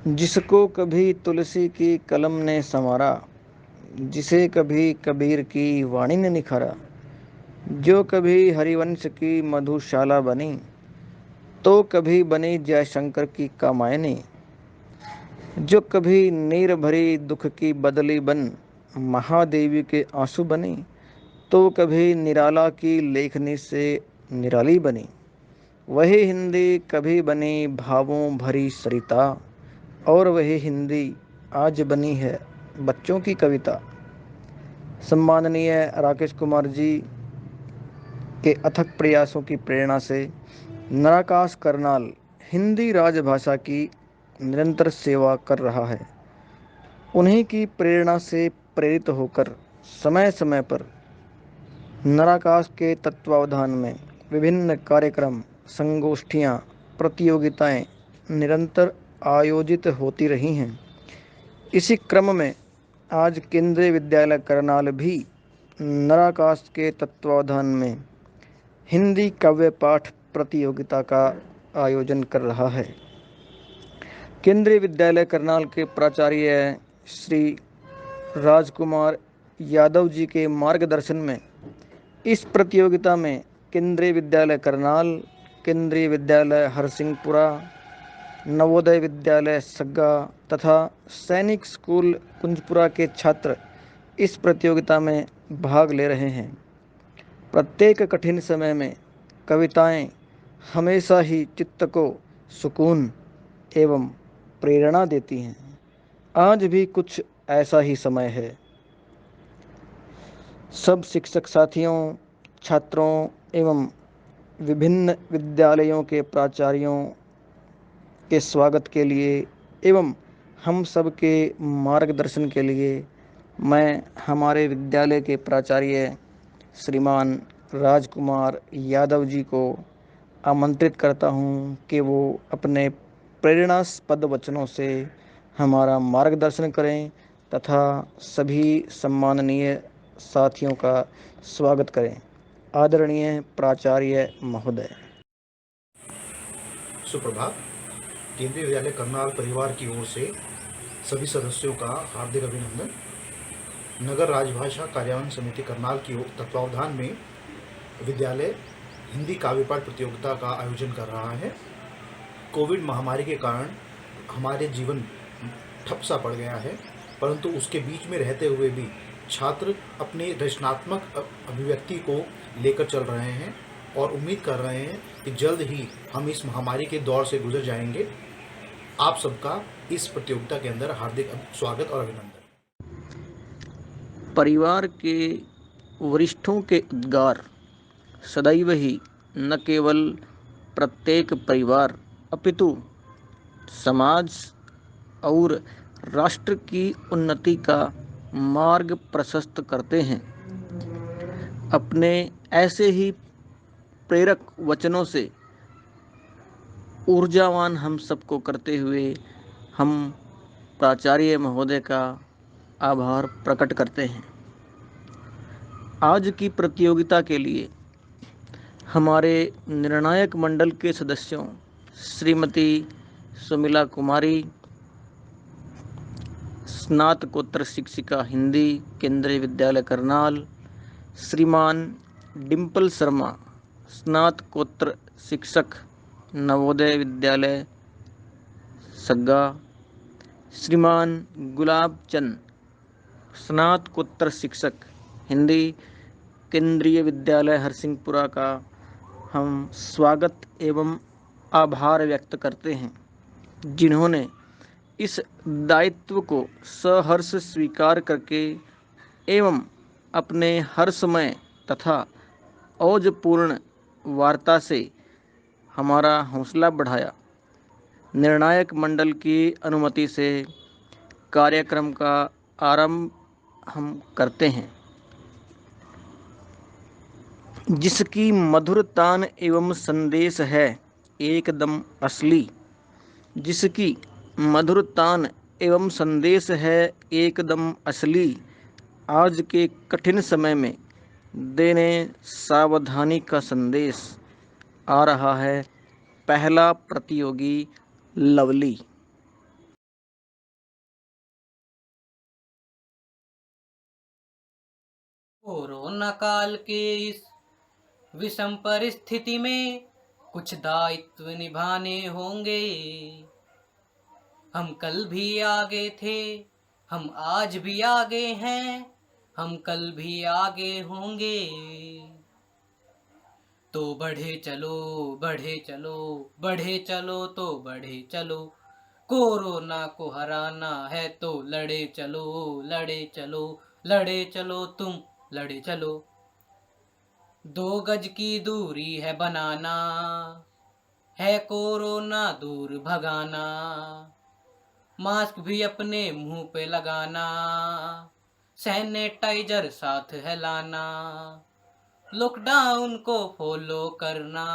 जिसको कभी तुलसी की कलम ने संवारा, जिसे कभी कबीर की वाणी ने निखारा, जो कभी हरिवंश की मधुशाला बनी, तो कभी बनी जयशंकर की कामायनी, जो कभी नीर भरी दुख की बदली बन महादेवी के आंसू बनी, तो कभी निराला की लेखनी से निराली बनी। वही हिंदी कभी बनी भावों भरी सरिता, और वही हिंदी आज बनी है बच्चों की कविता। सम्माननीय राकेश कुमार जी के अथक प्रयासों की प्रेरणा से नराकाश करनाल हिंदी राजभाषा की निरंतर सेवा कर रहा है। उन्हीं की प्रेरणा से प्रेरित होकर समय समय पर नराकाश के तत्वावधान में विभिन्न कार्यक्रम, संगोष्ठियां, प्रतियोगिताएं निरंतर आयोजित होती रही हैं। इसी क्रम में आज केंद्रीय विद्यालय करनाल भी नराकाश के तत्वावधान में हिंदी काव्य पाठ प्रतियोगिता का आयोजन कर रहा है। केंद्रीय विद्यालय करनाल के प्राचार्य श्री राजकुमार यादव जी के मार्गदर्शन में इस प्रतियोगिता में केंद्रीय विद्यालय करनाल, केंद्रीय विद्यालय हरसिंहपुरा, नवोदय विद्यालय सग्गा तथा सैनिक स्कूल कुंजपुरा के छात्र इस प्रतियोगिता में भाग ले रहे हैं। प्रत्येक कठिन समय में कविताएं हमेशा ही चित्त को सुकून एवं प्रेरणा देती हैं। आज भी कुछ ऐसा ही समय है। सब शिक्षक साथियों, छात्रों एवं विभिन्न विद्यालयों के प्राचार्यों के स्वागत के लिए एवं हम सब के मार्गदर्शन के लिए मैं हमारे विद्यालय के प्राचार्य श्रीमान राजकुमार यादव जी को आमंत्रित करता हूं कि वो अपने प्रेरणास्पद वचनों से हमारा मार्गदर्शन करें तथा सभी सम्माननीय साथियों का स्वागत करें। आदरणीय प्राचार्य महोदय। सुप्रभात। केंद्रीय विद्यालय करनाल परिवार की ओर से सभी सदस्यों का हार्दिक अभिनंदन। नगर राजभाषा कार्यान्वयन समिति करनाल की तत्वावधान में विद्यालय हिंदी काव्य पाठ प्रतियोगिता का आयोजन कर रहा है। कोविड महामारी के कारण हमारे जीवन ठप सा पड़ गया है, परंतु उसके बीच में रहते हुए भी छात्र अपनी रचनात्मक अभिव्यक्ति को लेकर चल रहे हैं और उम्मीद कर रहे हैं कि जल्द ही हम इस महामारी के दौर से गुजर जाएंगे। आप सबका इस प्रतियोगिता के अंदर हार्दिक स्वागत और अभिनंदन। परिवार के वरिष्ठों के उद्गार सदैव ही न केवल प्रत्येक परिवार अपितु समाज और राष्ट्र की उन्नति का मार्ग प्रशस्त करते हैं। अपने ऐसे ही प्रेरक वचनों से ऊर्जावान हम सबको करते हुए हम प्राचार्य महोदय का आभार प्रकट करते हैं। आज की प्रतियोगिता के लिए हमारे निर्णायक मंडल के सदस्यों श्रीमती सुमिला कुमारी, स्नातकोत्तर शिक्षिका हिंदी, केंद्रीय विद्यालय करनाल, श्रीमान डिम्पल शर्मा, स्नातकोत्तर शिक्षक नवोदय विद्यालय सग्गा, श्रीमान गुलाब चंद, स्नातकोत्तर शिक्षक हिंदी, केंद्रीय विद्यालय हरसिंहपुरा का हम स्वागत एवं आभार व्यक्त करते हैं, जिन्होंने इस दायित्व को सहर्ष स्वीकार करके एवं अपने हर समय तथा औजपूर्ण वार्ता से हमारा हौसला बढ़ाया। निर्णायक मंडल की अनुमति से कार्यक्रम का आरंभ हम करते हैं। जिसकी मधुर तान एवं संदेश है एकदम असली, जिसकी मधुर तान एवं संदेश है एकदम असली, आज के कठिन समय में देने सावधानी का संदेश आ रहा है पहला प्रतियोगी लवली। कोरोना काल के इस विषम परिस्थिति में कुछ दायित्व निभाने होंगे। हम कल भी आगे थे, हम आज भी आगे हैं, हम कल भी आगे होंगे। तो बढ़े चलो, बढ़े चलो, बढ़े चलो, तो बढ़े चलो। कोरोना को हराना है तो लड़े चलो, लड़े चलो, लड़े चलो, तुम लड़े चलो। 2 गज की दूरी है बनाना, है कोरोना दूर भगाना। मास्क भी अपने मुंह पे लगाना, सैनिटाइजर साथ है लाना। लॉकडाउन को फॉलो करना,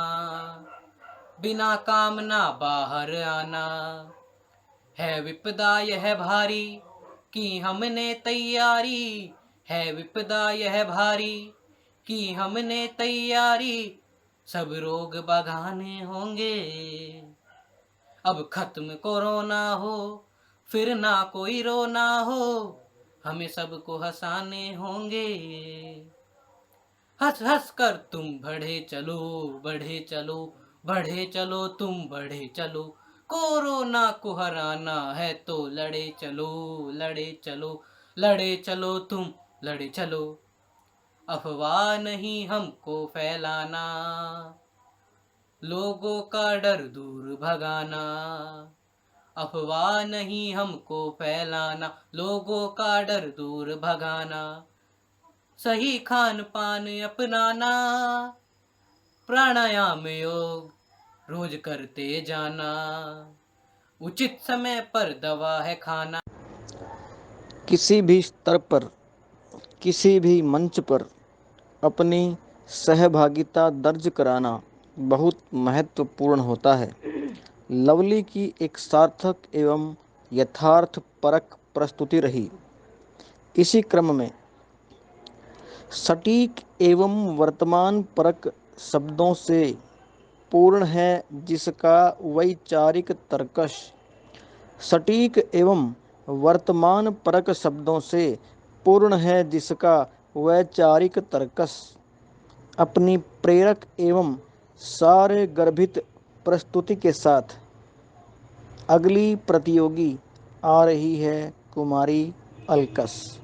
बिना काम ना बाहर आना। है विपदा यह भारी, की हमने तैयारी। है विपदा यह भारी, की हमने तैयारी। सब रोग भगाने होंगे। अब खत्म कोरोना हो, फिर ना कोई रोना हो। हमें सबको हंसाने होंगे। हंस हंस कर तुम बढ़े चलो, बढ़े चलो, बढ़े चलो, तुम बढ़े चलो। कोरोना को हराना है तो लड़े चलो, लड़े चलो, लड़े चलो, तुम लड़े चलो। अफवाह नहीं हमको फैलाना, लोगों का डर दूर भगाना। अफवाह नहीं हमको फैलाना, लोगों का डर दूर भगाना। सही खान पान अपनाना, प्राणायाम योग रोज करते जाना। उचित समय पर दवा है खाना। किसी भी स्तर पर, किसी भी मंच पर अपनी सहभागिता दर्ज कराना बहुत महत्वपूर्ण होता है। लवली की एक सार्थक एवं यथार्थपरक प्रस्तुति रही। इसी क्रम में सटीक एवं वर्तमान परक शब्दों से पूर्ण है जिसका वैचारिक तर्कश। सटीक एवं वर्तमान परक शब्दों से पूर्ण है जिसका वैचारिक तर्कश। अपनी प्रेरक एवं सारे गर्भित प्रस्तुति के साथ अगली प्रतियोगी आ रही है कुमारी अलकस।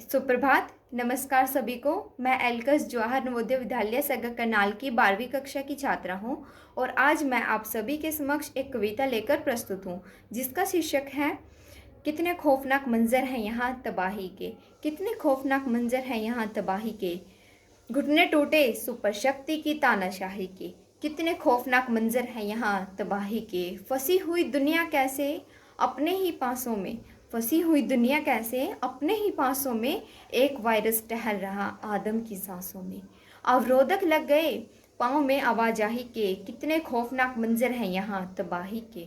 सुप्रभात, नमस्कार सभी को। मैं एलकस जवाहर नवोदय विद्यालय सगा करनाल की 12वीं कक्षा की छात्रा हूं और आज मैं आप सभी के समक्ष एक कविता लेकर प्रस्तुत हूं जिसका शीर्षक है कितने खौफनाक मंजर हैं यहाँ तबाही के। कितने खौफनाक मंजर हैं यहाँ तबाही के, घुटने टूटे सुपर शक्ति की तानाशाही के। कितने खौफनाक मंजर हैं यहाँ तबाही के, फंसी हुई दुनिया कैसे अपने ही पासों में। फंसी हुई दुनिया कैसे अपने ही पासों में, एक वायरस टहल रहा आदम की सांसों में। अवरोधक लग गए पाँव में आवाजाही के, कितने खौफनाक मंजर हैं यहाँ तबाही के।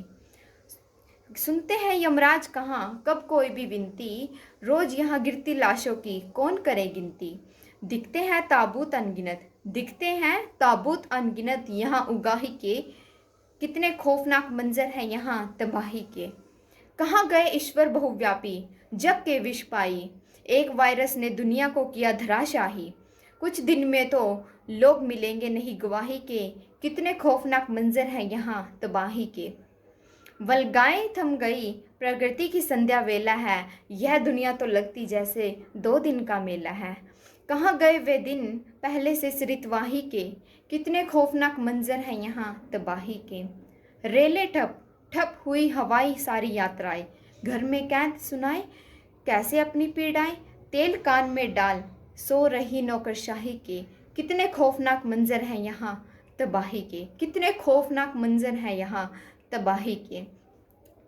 सुनते हैं यमराज कहाँ कब कोई भी विनती, रोज यहाँ गिरती लाशों की कौन करे गिनती। दिखते हैं ताबूत अनगिनत, दिखते हैं ताबूत अनगिनत यहाँ उगाही के। कितने खौफनाक मंजर हैं यहाँ तबाही के। कहाँ गए ईश्वर बहुव्यापी जग के विष पाई, एक वायरस ने दुनिया को किया धराशाही। कुछ दिन में तो लोग मिलेंगे नहीं गवाही के, कितने खौफनाक मंजर हैं यहाँ तबाही के। वल्गाएं थम गई प्रकृति की संध्या वेला है, यह दुनिया तो लगती जैसे 2 दिन का मेला है। कहाँ गए वे दिन पहले से सरितवाही के, कितने खौफनाक मंजर हैं यहाँ तबाही के। रेले ठप ठप हुई हवाई सारी यात्राएं, घर में कैद सुनाए कैसे अपनी पीड़ाएं। तेल कान में डाल सो रही नौकरशाही के, कितने खौफनाक मंजर हैं यहाँ तबाही के। कितने खौफनाक मंजर हैं यहाँ तबाही के।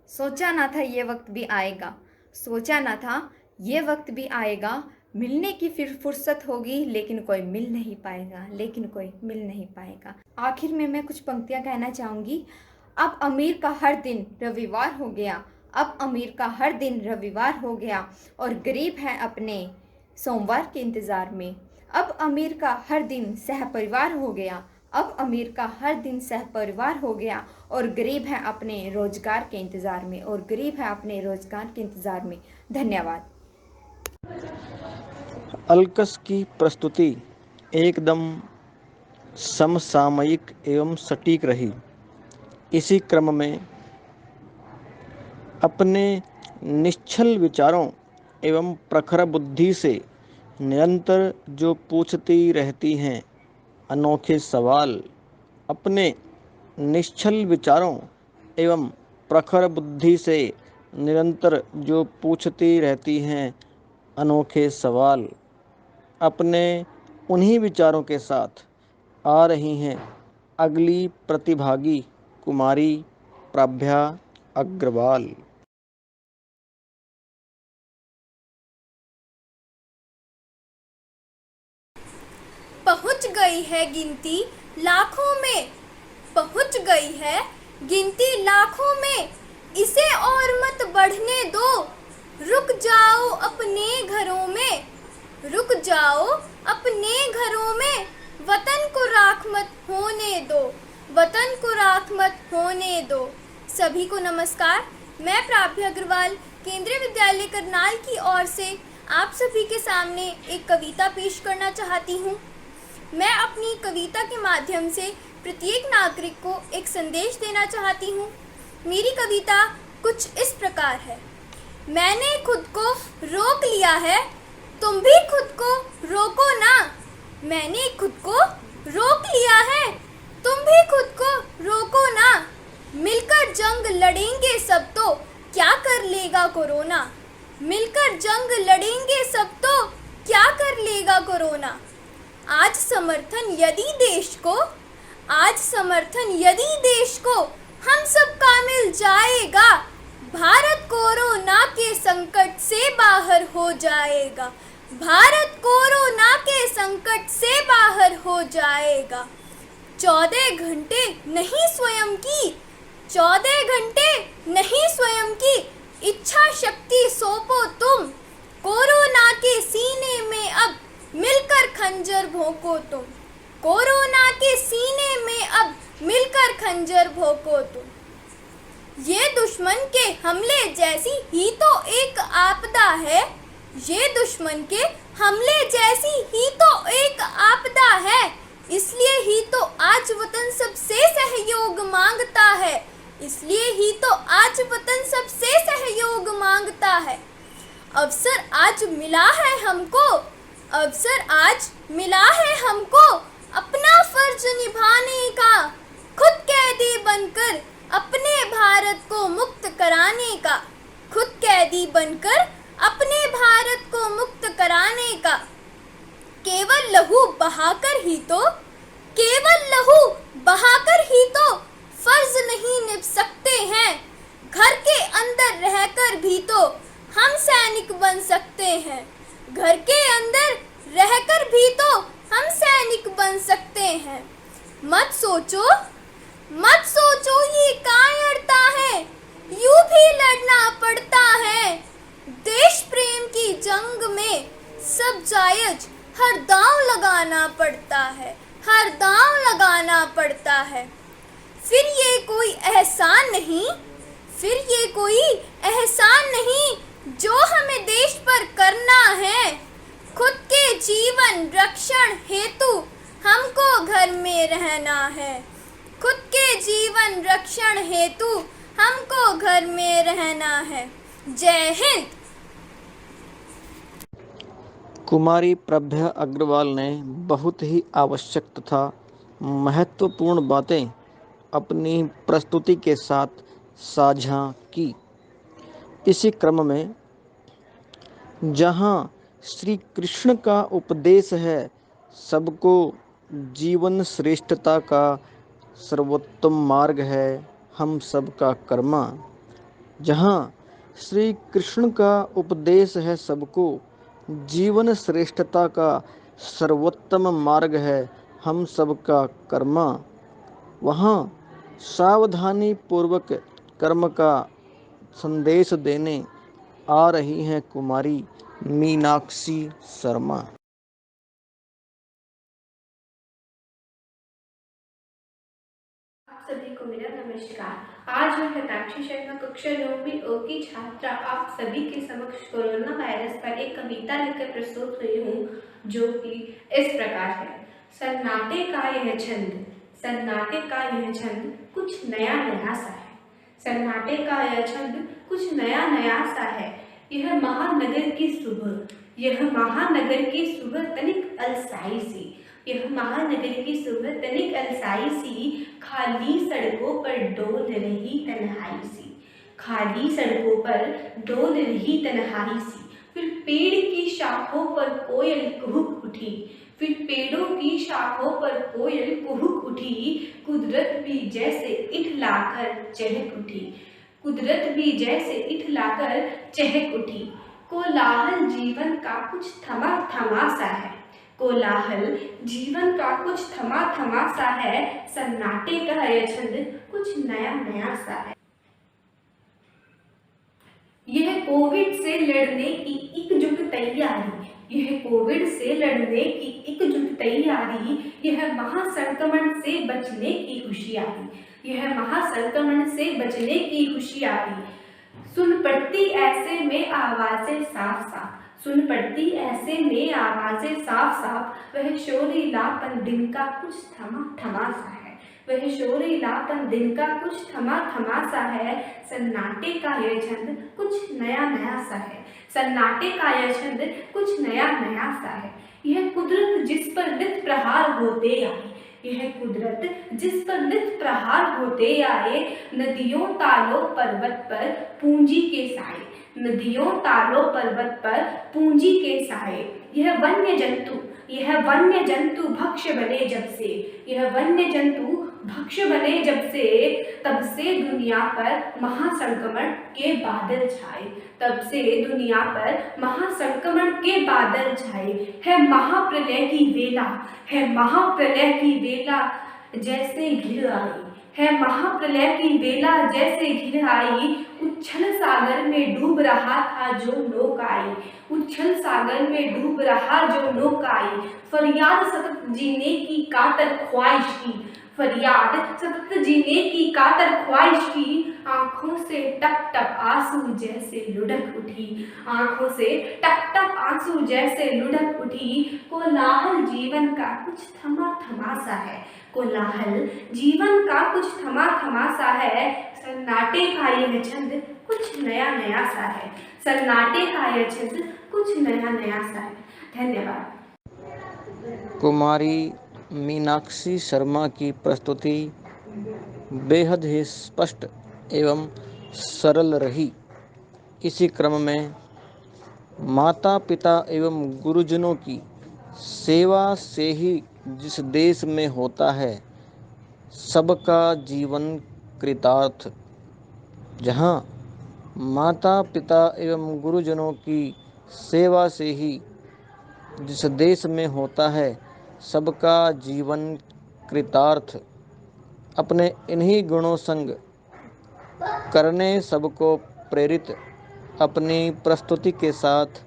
सोचा ना था ये वक्त भी आएगा, सोचा ना था ये वक्त भी आएगा। मिलने की फिर फुर्सत होगी लेकिन कोई मिल नहीं पाएगा, लेकिन कोई मिल नहीं पाएगा। आखिर में मैं कुछ पंक्तियाँ कहना चाहूँगी। अब अमीर का हर दिन रविवार हो गया, अब अमीर का हर दिन रविवार हो गया और गरीब है अपने सोमवार के इंतज़ार में। अब अमीर का हर दिन सहपरिवार हो गया, अब अमीर का हर दिन सहपरिवार हो गया और गरीब है अपने रोजगार के इंतज़ार में, और गरीब है अपने रोजगार के इंतज़ार में। धन्यवाद। अल्कस की प्रस्तुति एकदम समसामयिक एवं सटीक रही। इसी क्रम में अपने निश्चल विचारों एवं प्रखर बुद्धि से निरंतर जो पूछती रहती हैं अनोखे सवाल, अपने निश्चल विचारों एवं प्रखर बुद्धि से निरंतर जो पूछती रहती हैं अनोखे सवाल, अपने उन्हीं विचारों के साथ आ रही हैं अगली प्रतिभागी कुमारी प्रभा अग्रवाल। पहुंच गई है गिनती लाखों में, पहुंच गई है गिनती लाखों में, इसे और मत बढ़ने दो, रुक जाओ अपने घरों में, रुक जाओ अपने घरों में, वतन को राख मत होने दो, वतन को राख मत होने दो। सभी को नमस्कार। मैं प्रभा अग्रवाल केंद्रीय विद्यालय करनाल की ओर से आप सभी के सामने एक कविता पेश करना चाहती हूँ। मैं अपनी कविता के माध्यम से प्रत्येक नागरिक को एक संदेश देना चाहती हूँ। मेरी कविता कुछ इस प्रकार है। मैंने खुद को रोक लिया है, तुम भी खुद को रोको ना। मैंने खुद को रोक लिया है, तुम भी खुद को रोको ना। मिलकर जंग लड़ेंगे सब तो क्या कर लेगा कोरोना। मिलकर जंग लड़ेंगे सब तो क्या कर लेगा कोरोना। आज समर्थन यदि देश को, आज समर्थन यदि देश को हम सबका मिल जाएगा, भारत कोरोना के संकट से बाहर हो जाएगा, भारत कोरोना के संकट से बाहर हो जाएगा। 14 घंटे नहीं स्वयं की, 14 घंटे नहीं स्वयं की इच्छा शक्ति सौंपो तुम, कोरोना के सीने में अब मिलकर खंजर भोंको तुम, कोरोना के सीने में अब मिलकर खंजर भोंको तुम। ये दुश्मन के हमले जैसी ही तो एक आपदा है, ये दुश्मन के हमले जैसी ही तो एक आपदा है, इसलिए ही तो आज वतन सबसे सहयोग मांगता है, इसलिए ही तो आज वतन सबसे सहयोग मांगता है। अवसर आज मिला है हमको, अवसर आज मिला है हमको अपना फर्ज निभाने का, खुद कैदी बनकर अपने भारत को मुक्त कराने का, खुद कैदी बनकर अपने भारत को मुक्त कराने का। केवल लहू बहाकर ही तो, केवल लहू बहाकर ही तो फर्ज नहीं निभ सकते हैं, घर के अंदर रहकर भी तो हम सैनिक बन सकते हैं, घर के अंदर रहकर भी तो हम सैनिक बन सकते हैं। मत सोचो, मत सोचो ये कायरता है, यूं भी लड़ना पड़ता है, देश प्रेम की जंग में सब जायज हर दांव लगाना पड़ता है, हर दांव लगाना पड़ता है। फिर ये कोई एहसान नहीं, फिर ये कोई एहसान नहीं जो हमें देश पर करना है, खुद के जीवन रक्षण हेतु हमको घर में रहना है, खुद के जीवन रक्षण हेतु हमको घर में रहना है। जय हिंद। कुमारी प्रभा अग्रवाल ने बहुत ही आवश्यक तथा महत्वपूर्ण बातें अपनी प्रस्तुति के साथ साझा की। इसी क्रम में जहाँ श्री कृष्ण का उपदेश है सबको जीवन श्रेष्ठता का सर्वोत्तम मार्ग है हम सबका कर्मा, जहाँ श्री कृष्ण का उपदेश है सबको जीवन श्रेष्ठता का सर्वोत्तम मार्ग है हम सबका कर्मा, वहाँ सावधानी पूर्वक कर्म का संदेश देने आ रही हैं कुमारी मीनाक्षी शर्मा। नमस्कार। आज मैं हितांशी शर्मा कक्षा 9वीं ओ की छात्रा आप सभी के समक्ष कोरोना वायरस पर एक कविता लेकर प्रस्तुत हुई हूँ, जो कि इस प्रकार है। सन्नाटे का यह छंद, सन्नाटे का यह छंद कुछ नया नया सा है। सन्नाटे का यह छंद कुछ नया नया सा है। यह महानगर की सुबह, यह महानगर की सुबह तनिक अलसाई सी, यह महानगर की सुबह तनिक अलसाई सी, खाली सड़कों पर डोल रही तन्हाई सी, खाली सड़कों पर डोल रही तन्हाई सी। फिर पेड़ की शाखों पर कोयल कुहुक उठी, फिर पेड़ों की शाखों पर कोयल कुहुक उठी, कुदरत भी जैसे इठलाकर चहक उठी, कुदरत भी जैसे इठलाकर चहक उठी। कोलाहल जीवन का कुछ थमा थमा सा है, कोलाहल जीवन का कुछ थमा थमा सा है। सन्नाटे का यह छंद कुछ नया नया सा है। यह कोविड से लड़ने की एकजुट तैयारी, यह कोविड से लड़ने की एकजुट तैयारी, यह महासंक्रमण से बचने की होशियारी, यह महासंक्रमण से बचने की होशियारी। सुन पड़ती ऐसे में आवाजें साफ साफ, सुन पड़ती ऐसे में आवाजें साफ साफ, वह शोरीलापन दिन का कुछ थमा थमा सा है, वह शोरीलापन दिन का कुछ थमा थमा सा है। सन्नाटे का यह छंद कुछ नया नया सा है, सन्नाटे का यह छंद कुछ नया नया सा है। यह कुदरत जिस पर नित प्रहार होते आए, यह कुदरत जिस पर नित प्रहार होते आए, नदियों तालों पर्वत पर पूंजी के साए, नदियों तालों पर्वत पर पूंजी के साए। यह वन्य जंतु, यह वन्य जंतु भक्ष्य बने जब से, यह वन्य जंतु भक्ष्य बने जब से, तब से दुनिया पर महासंक्रमण के बादल छाए, तब से दुनिया पर महासंक्रमण के बादल छाए। है महाप्रलय की वेला, है महाप्रलय की वेला जैसे घिर आई, है महाप्रलय की वेला जैसे घिर आई। उच्छल सागर में डूब रहा था जो नौकाई, उच्छल सागर में डूब रहा जो नौकाई। फरियाद सतत जीने की कातर ख्वाहिश की, फरियाद सतत जीने की कातर ख्वाहिश की। आंखों से टप टप आंसू जैसे लुढ़क उठी, आंखों से टप टप आंसू जैसे लुढ़क उठी। कोलाहल जीवन का कुछ थमा थमा सा है, कोलाहल जीवन का कुछ थमा थमा सा है। सन्नाटे का यह छंद कुछ नया नया सा है, सन्नाटे का यह छंद कुछ नया नया सा है। धन्यवाद। कुमारी मीनाक्षी शर्मा की प्रस्तुति बेहद ही स्पष्ट एवं सरल रही। इसी क्रम में माता पिता एवं गुरुजनों की सेवा से ही जिस देश में होता है सबका जीवन कृतार्थ, जहाँ माता पिता एवं गुरुजनों की सेवा से ही जिस देश में होता है सबका जीवन कृतार्थ, अपने इन्हीं गुणों संग करने सबको प्रेरित अपनी प्रस्तुति के साथ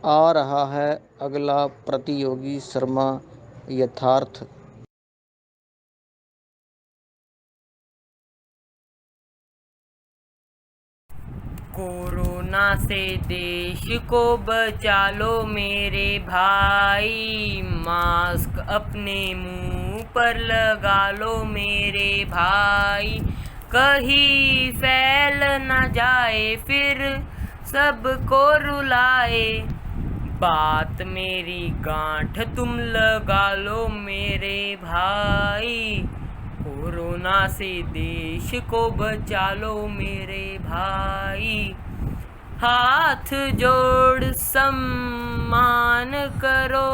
आ रहा है अगला प्रतियोगी शर्मा यथार्थ। कोरोना से देश को बचा लो मेरे भाई, मास्क अपने मुंह पर लगा लो मेरे भाई। कहीं फैल न जाए फिर सबको रुलाए, बात मेरी गांठ तुम लगा लो मेरे भाई। कोरोना से देश को बचा लो मेरे भाई। हाथ जोड़ सम्मान करो,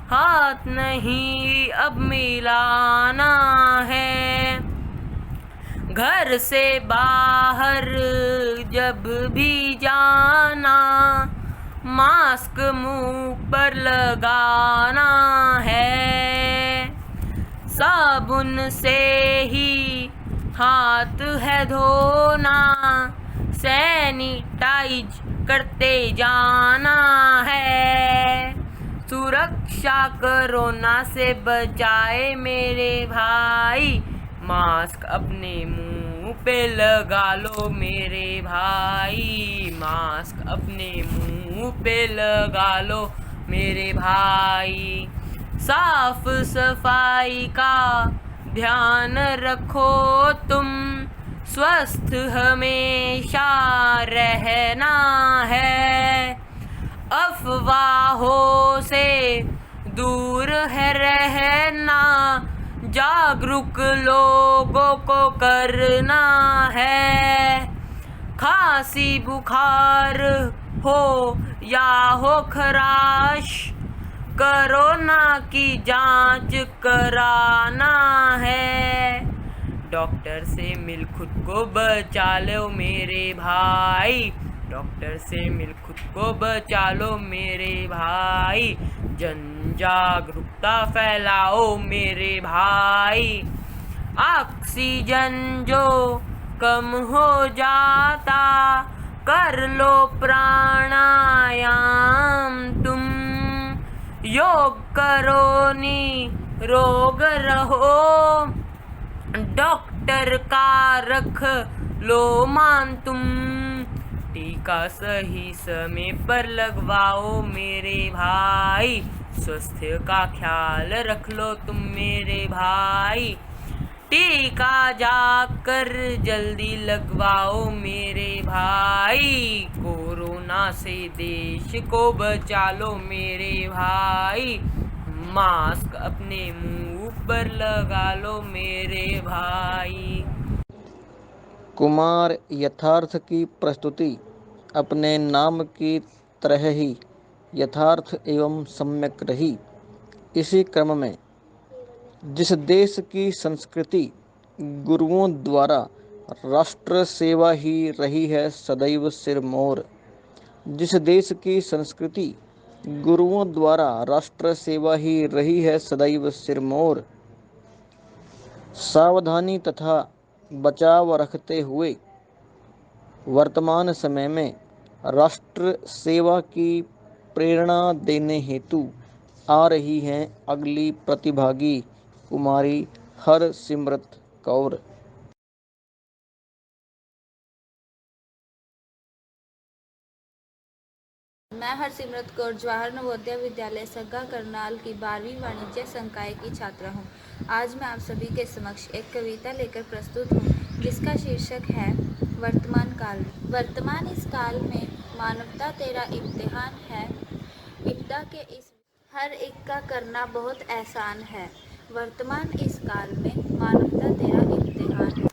हाथ नहीं अब मिलाना है। घर से बाहर जब भी जाना मास्क मुंह पर लगाना है। साबुन से ही हाथ है धोना, सैनिटाइज करते जाना है। सुरक्षा कोरोना से बचाए मेरे भाई, मास्क अपने मुंह पे लगा लो मेरे भाई, मास्क अपने मुंह पे लगा लो मेरे भाई। साफ सफाई का ध्यान रखो तुम, स्वस्थ हमेशा रहना है। अफवाहों से दूर है रहना, जागरूक लोगों को करना है। खांसी बुखार हो या हो खराश, कोरोना की जांच कराना है। डॉक्टर से मिल खुद को बचा लो मेरे भाई, डॉक्टर से मिल खुद को बचा लो मेरे भाई। जन जागरूकता फैलाओ मेरे भाई। ऑक्सीजन जो कम हो जाता, कर लो प्राणायाम तुम। योग करो निरोग रहो, डॉक्टर का रख लो मान तुम। टीका सही समय पर लगवाओ मेरे भाई, स्वास्थ्य का ख्याल रख लो तुम मेरे भाई। टीका जाकर जल्दी लगवाओ मेरे भाई, कोरोना से देश को बचा लो मेरे भाई। मास्क अपने मुंह पर लगा लो मेरे भाई। कुमार यथार्थ की प्रस्तुति अपने नाम की तरह ही यथार्थ एवं सम्यक रही। इसी क्रम में जिस देश की संस्कृति गुरुओं द्वारा राष्ट्र सेवा ही रही है सदैव सिरमौर, जिस देश की संस्कृति गुरुओं द्वारा राष्ट्र सेवा ही रही है सदैव सिरमौर, सावधानी तथा बचाव रखते हुए वर्तमान समय में राष्ट्र सेवा की प्रेरणा देने हेतु आ रही हैं अगली प्रतिभागी कुमारी हरसिमरत कौर। मैं हरसिमरत कौर जवाहर नवोदय विद्यालय सग्गा करनाल की 12वीं वाणिज्य संकाय की छात्रा हूँ। आज मैं आप सभी के समक्ष एक कविता लेकर प्रस्तुत हूँ जिसका शीर्षक है वर्तमान काल। वर्तमान इस काल में मानवता तेरा इम्तिहान है, विपदा के इस हर एक का करना बहुत आसान है। वर्तमान इस काल में मानवता तेरा इम्तिहान है।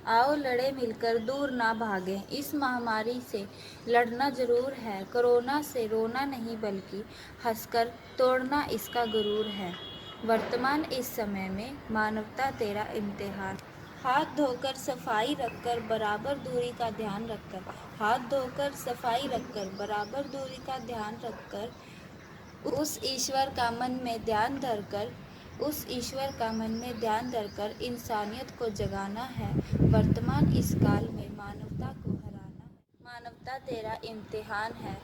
आओ लड़े मिलकर दूर ना भागें, इस महामारी से लड़ना जरूर है। कोरोना से रोना नहीं बल्कि हंसकर तोड़ना इसका गुरूर है। वर्तमान इस समय में मानवता तेरा इम्तिहान। हाथ धोकर सफाई रखकर बराबर दूरी का ध्यान रखकर, हाथ धोकर सफाई रखकर बराबर दूरी का ध्यान रखकर उस ईश्वर का मन में ध्यान धरकर, उस ईश्वर का मन में ध्यान धरकर इंसानियत को जगाना है। वर्तमान इस काल में मानवता को हराना है। मानवता तेरा इम्तिहान है।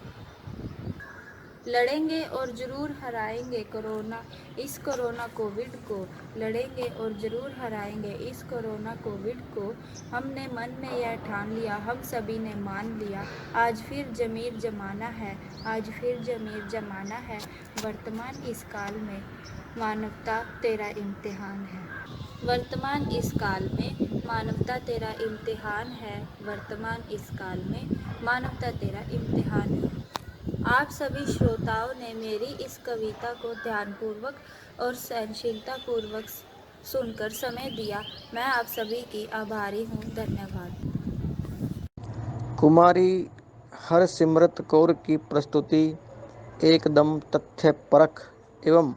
लड़ेंगे और ज़रूर हराएंगे कोरोना, इस कोरोना कोविड को लड़ेंगे और ज़रूर हराएंगे इस कोरोना कोविड को। हमने मन में यह ठान लिया, हम सभी ने मान लिया, आज फिर जमीर जमाना है, आज फिर जमीर जमाना है। वर्तमान इस काल में मानवता तेरा इम्तिहान है। वर्तमान इस काल में मानवता तेरा इम्तिहान है। वर्तमान इस काल में मानवता तेरा इम्तिहान है। आप सभी श्रोताओं ने मेरी इस कविता को ध्यानपूर्वक और सहनशीलता पूर्वक सुनकर समय दिया। मैं आप सभी की आभारी हूँ। धन्यवाद। कुमारी हरसिमरत कौर की प्रस्तुति एकदम तथ्यपरक एवं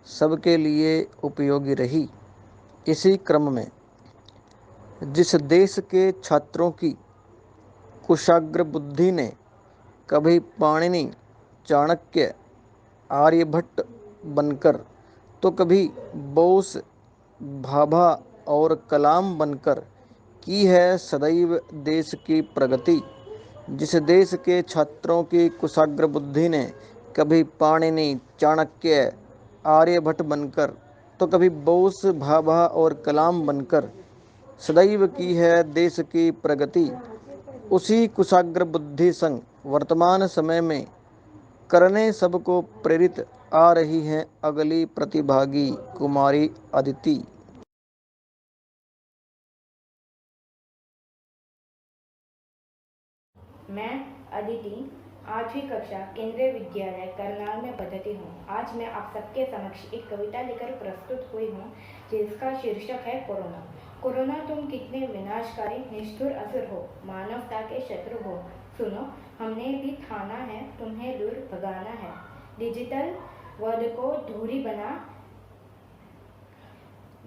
सबके लिए उपयोगी रही। इसी क्रम में जिस देश के छात्रों की कुशाग्र बुद्धि ने कभी पाणिनि, चाणक्य, आर्यभट्ट बनकर तो कभी बोस, भाभा और कलाम बनकर की है सदैव देश की प्रगति, जिस देश के छात्रों की कुशाग्र बुद्धि ने कभी पाणिनि, चाणक्य, आर्यभट्ट बनकर तो कभी बोस, भाभा और कलाम बनकर सदैव की है देश की प्रगति। उसी कुशाग्र बुद्धि संग वर्तमान समय में करने सबको प्रेरित आ रही हैं अगली प्रतिभागी कुमारी अदिति। मैं अदिति 8वीं कक्षा केंद्रीय विद्यालय करनाल में पढ़ती हूँ। आज मैं आप सबके समक्ष एक कविता लेकर प्रस्तुत हुई हूँ जिसका शीर्षक है कोरोना। कोरोना तुम कितने विनाशकारी निष्ठुर असुर हो, मानवता के शत्रु हो। सुनो, हमने भी ठाना है, तुम्हें दूर भगाना है। डिजिटल वर्ल्ड को दूरी बना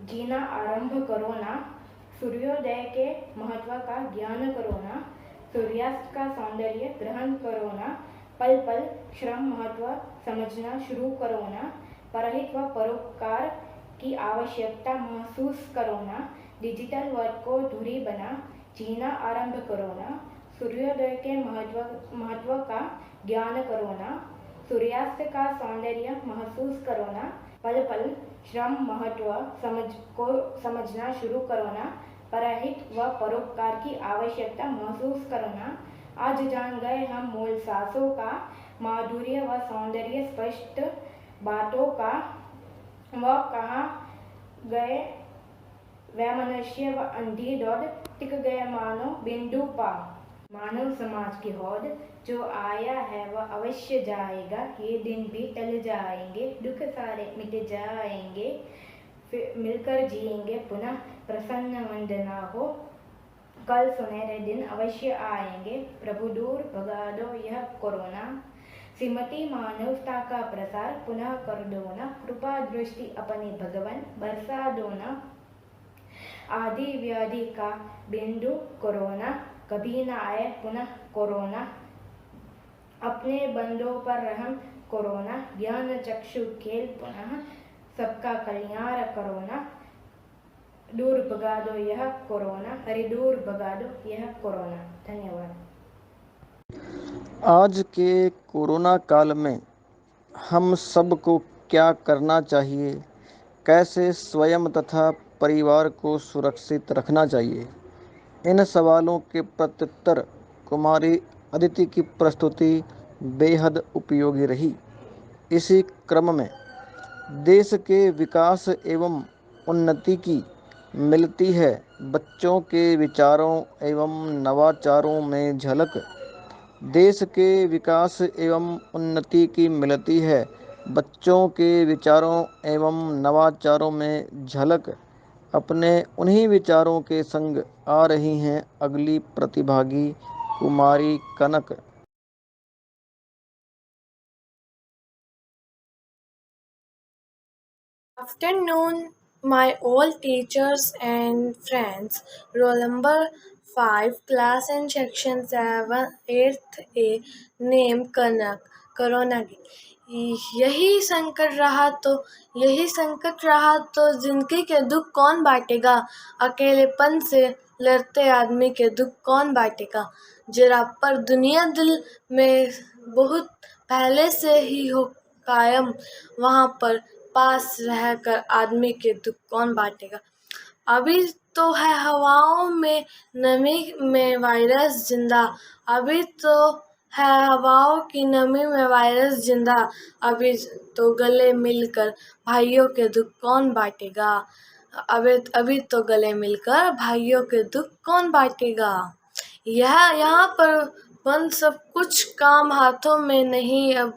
जीना आरंभ करो ना। सूर्योदय के महत्व का ज्ञान करो ना। सूर्यास्त का सौंदर्य ग्रहण करो ना। पल पल श्रम महत्व समझना शुरू करो ना। परहित व परोपकार की आवश्यकता महसूस करो ना। डिजिटल वर्ल्ड को दूरी बना जीना आरंभ करो ना। सूर्योदय के महत्व का ज्ञान करो ना। सूर्यास्त का सौंदर्य महसूस करो ना। पल पल श्रम महत्व समझना शुरू करो ना। परहित व परोपकार की आवश्यकता महसूस करो ना। आज जान गए हम मूल सांसों का माधुर्य व सौंदर्य, स्पष्ट बातों का व कहाँ गए वह मनुष्य व अंधी दौड़, टिक गए मानो बिंदु पा। मानव समाज की हौद जो आया है वह अवश्य जाएगा। ये दिन भी टल जाएंगे, दुख सारे मिट जाएंगे। फिर मिलकर जिएंगे पुनः, प्रसन्न वंदना हो। कल सुनहरे दिन अवश्य आएंगे, प्रभु दूर भगा दो यह कोरोना। श्रीमती मानवता का प्रसार पुनः कर दो ना। कृपा दृष्टि अपनी भगवान बरसा दो ना। आदि व्याधि का बिंदु कोरोना, कभी न आए पुनः कोरोना। अपने बंदों पर रहम कोरोना, ज्ञान चक्षु खेल पुनः, सबका कल्याण करो ना। दूर भगा दो यह कोरोना, हरि दूर भगा दो यह कोरोना। धन्यवाद। आज के कोरोना काल में हम सबको क्या करना चाहिए, कैसे स्वयं तथा परिवार को सुरक्षित रखना चाहिए, इन सवालों के प्रत्युत्तर कुमारी अदिति की प्रस्तुति बेहद उपयोगी रही। इसी क्रम में देश के विकास एवं उन्नति की मिलती है बच्चों के विचारों एवं नवाचारों में झलक। देश के विकास एवं उन्नति की मिलती है बच्चों के विचारों एवं नवाचारों में झलक। अपने उन्हीं विचारों के संग आ रही हैं अगली प्रतिभागी कुमारी कनक। Afternoon, my old teachers and friends. Roll number 5, class in section 7, 8th A, name Kanak, Corona की। यही संकट रहा तो जिंदगी के दुख कौन बांटेगा। अकेलेपन से लड़ते आदमी के दुख कौन बांटेगा। जरा पर दुनिया दिल में बहुत पहले से ही हो कायम, वहाँ पर पास रहकर आदमी के दुख कौन बांटेगा। अभी तो है हवाओं में नमी में वायरस जिंदा, अभी तो है हवाओं की नमी में वायरस जिंदा। अभी तो गले मिलकर भाइयों के दुख कौन बांटेगा। अभी तो गले मिलकर भाइयों के दुख कौन बांटेगा। यहाँ पर बंद सब कुछ काम हाथों में नहीं अब।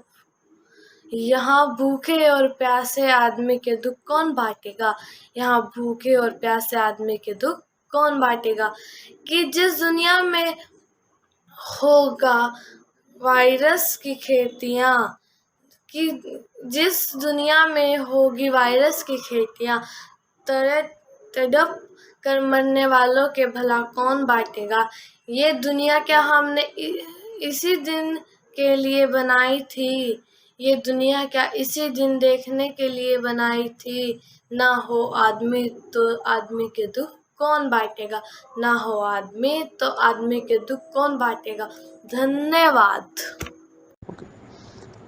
यहाँ भूखे और प्यासे आदमी के दुख कौन बांटेगा। यहाँ भूखे और प्यासे आदमी के दुख कौन बांटेगा। कि जिस दुनिया में होगा वायरस की खेतियाँ, कि जिस दुनिया में होगी वायरस की खेतियाँ, तड़प कर मरने वालों के भला कौन बांटेगा। ये दुनिया क्या हमने इसी दिन के लिए बनाई थी। ये दुनिया क्या इसी दिन देखने के लिए बनाई थी। ना हो आदमी तो आदमी के दुख कौन बांटेगा। ना हो आदमी तो आदमी के दुख कौन बांटेगा। धन्यवाद।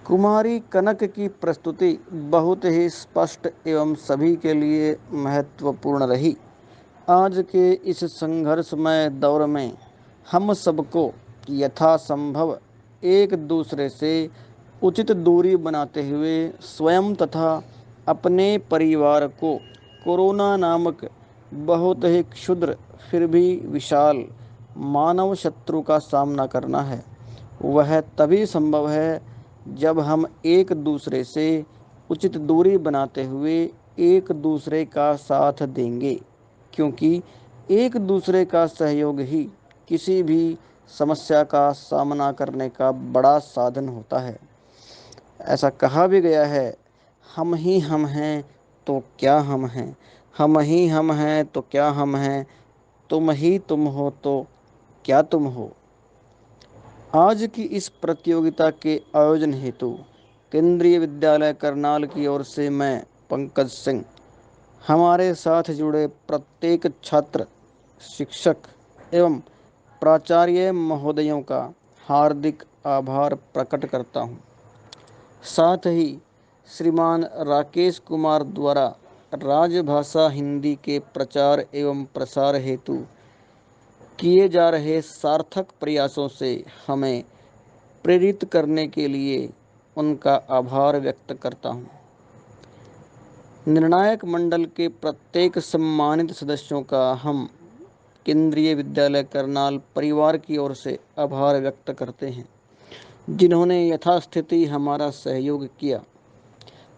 कुमारी कनक की प्रस्तुति बहुत ही स्पष्ट एवं सभी के लिए महत्वपूर्ण रही। आज के इस संघर्षमय दौर में हम सबको यथासंभव एक दूसरे से उचित दूरी बनाते हुए स्वयं तथा अपने परिवार को कोरोना नामक बहुत ही क्षुद्र फिर भी विशाल मानव शत्रु का सामना करना है। वह तभी संभव है जब हम एक दूसरे से उचित दूरी बनाते हुए एक दूसरे का साथ देंगे, क्योंकि एक दूसरे का सहयोग ही किसी भी समस्या का सामना करने का बड़ा साधन होता है। ऐसा कहा भी गया है, हम ही हम हैं तो क्या हम हैं, हम ही हम हैं तो क्या हम हैं, तुम ही तुम हो तो क्या तुम हो। आज की इस प्रतियोगिता के आयोजन हेतु केंद्रीय विद्यालय करनाल की ओर से मैं पंकज सिंह हमारे साथ जुड़े प्रत्येक छात्र, शिक्षक एवं प्राचार्य महोदयों का हार्दिक आभार प्रकट करता हूँ। साथ ही श्रीमान राकेश कुमार द्वारा राजभाषा हिंदी के प्रचार एवं प्रसार हेतु किए जा रहे सार्थक प्रयासों से हमें प्रेरित करने के लिए उनका आभार व्यक्त करता हूँ। निर्णायक मंडल के प्रत्येक सम्मानित सदस्यों का हम केंद्रीय विद्यालय करनाल परिवार की ओर से आभार व्यक्त करते हैं, जिन्होंने यथास्थिति हमारा सहयोग किया।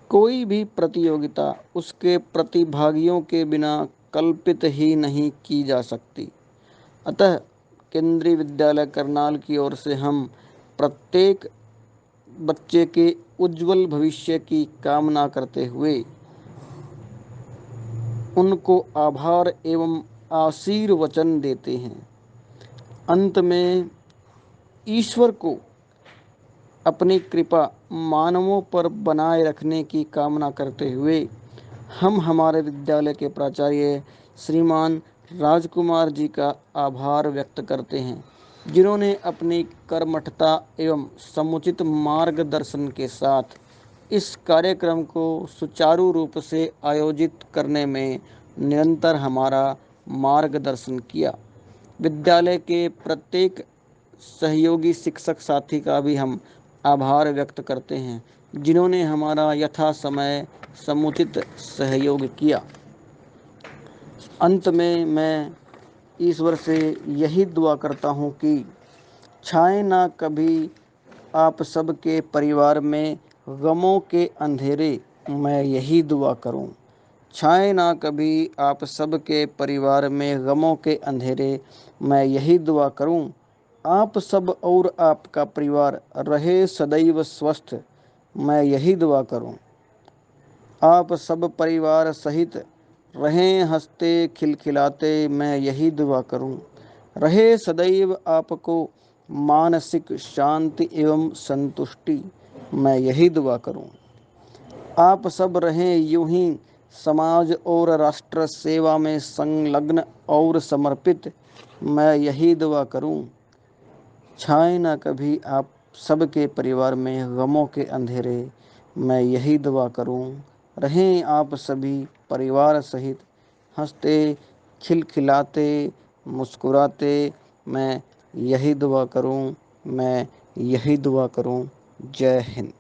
कोई भी प्रतियोगिता उसके प्रतिभागियों के बिना कल्पित ही नहीं की जा सकती। अतः केंद्रीय विद्यालय करनाल की ओर से हम प्रत्येक बच्चे के उज्जवल भविष्य की कामना करते हुए उनको आभार एवं आशीर्वचन देते हैं। अंत में ईश्वर को अपनी कृपा मानवों पर बनाए रखने की कामना करते हुए हम हमारे विद्यालय के प्राचार्य श्रीमान राजकुमार जी का आभार व्यक्त करते हैं, जिन्होंने अपनी कर्मठता एवं समुचित मार्गदर्शन के साथ इस कार्यक्रम को सुचारू रूप से आयोजित करने में निरंतर हमारा मार्गदर्शन किया। विद्यालय के प्रत्येक सहयोगी शिक्षक साथी का भी हम आभार व्यक्त करते हैं, जिन्होंने हमारा यथा समय समुचित सहयोग किया। अंत में मैं ईश्वर से यही दुआ करता हूँ कि छाए ना कभी आप सबके परिवार में गमों के अंधेरे, मैं यही दुआ करूँ। छाए ना कभी आप सबके परिवार में गमों के अंधेरे, मैं यही दुआ करूँ। आप सब और आपका परिवार रहे सदैव स्वस्थ, मैं यही दुआ करूं। आप सब परिवार सहित रहें हंसते खिलखिलाते, मैं यही दुआ करूं। रहे सदैव आपको मानसिक शांति एवं संतुष्टि, मैं यही दुआ करूं। आप सब रहें यूं ही समाज और राष्ट्र सेवा में संलग्न और समर्पित, मैं यही दुआ करूं। छाए ना कभी आप सबके परिवार में गमों के अंधेरे, मैं यही दुआ करूं। रहें आप सभी परिवार सहित हंसते खिलखिलाते मुस्कुराते, मैं यही दुआ करूं। मैं यही दुआ करूं। जय हिंद।